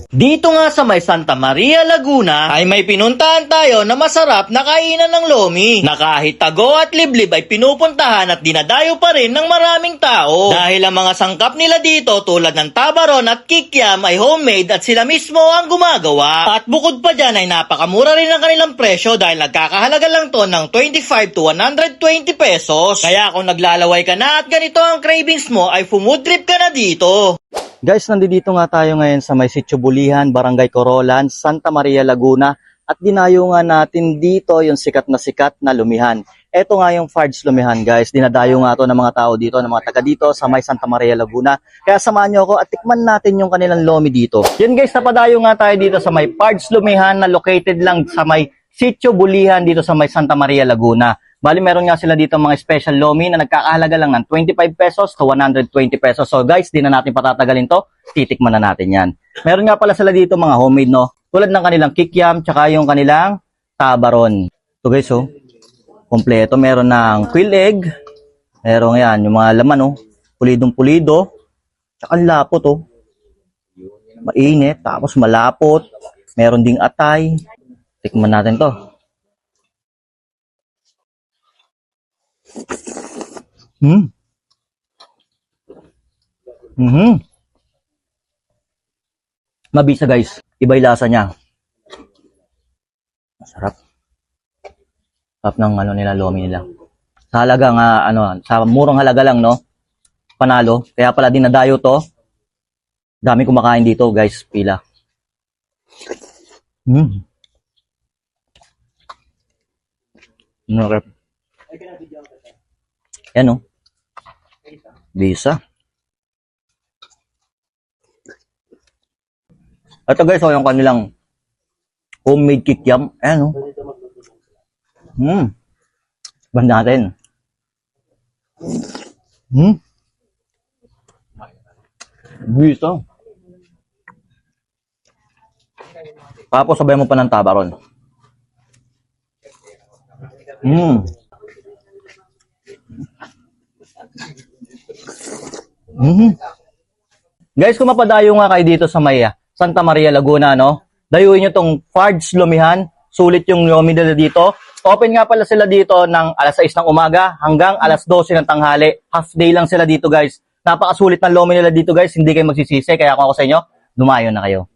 Dito nga sa may Santa Maria, Laguna ay may pinuntahan tayo na masarap na kainan ng lomi na kahit tago at liblib ay pinupuntahan at dinadayo pa rin ng maraming tao dahil ang mga sangkap nila dito tulad ng tabaron at kikiam ay homemade at sila mismo ang gumagawa. At bukod pa dyan ay napakamura rin ang kanilang presyo dahil nagkakahalaga lang to ng 25 to 120 pesos. Kaya kung naglalaway ka na at ganito ang cravings mo ay food trip ka na dito. Guys, nandito nga tayo ngayon sa may Sitio Bulihan, Barangay Corolan, Santa Maria, Laguna. At dinayo nga natin dito yung sikat na lumihan. Ito nga yung Fards Lumihan, guys. Dinadayo nga to ng mga tao dito, ng mga taga dito sa may Santa Maria, Laguna. Kaya samahan nyo ako at tikman natin yung kanilang lomi dito. Yan guys, napadayo nga tayo dito sa may Fards Lumihan na located lang sa may Sitio Bulihan dito sa may Santa Maria, Laguna. Bali, meron nga sila dito mga special lomi na nagkakahalaga lang ng 25 pesos to 120 pesos. So guys, di na natin patatagalin to. Titikman na natin yan. Meron nga pala sila dito mga homemade, no? Tulad ng kanilang kikiam, tsaka yung kanilang tabaron. So guys, oh, kompleto. Meron ng quail egg. Meron yan, yung mga laman, oh. Pulidong-pulido. Tsaka lapot, oh. Mainit, tapos malapot. Meron ding atay. Tikman natin to. Mabisa guys. Iba yung lasa niya. Masarap. Sarap ng nila, lomi nila. Sa halaga nga, sa murang halaga lang, no? Panalo. Kaya pala dinadayo to. Dami kumakain dito, guys. Pila. Masarap. Yan, no? Bisa. Ito guys, yung kanilang homemade kikiam. Ayan, no? Ban natin. Bisa. Tapos sabay mo pa ng tabaron. Guys, kung mapadayo nga kayo dito sa may Santa Maria, Laguna, no? Dayuin nyo tong Fards Lumihan. Sulit yung lomi nila dito. Open nga pala sila dito ng alas 6 ng umaga hanggang alas 12 ng tanghali. Half day lang sila dito, guys. Napakasulit ng lomi nila dito, guys. Hindi kayo magsisisi. Kaya kung ako sa inyo, dumayo na kayo.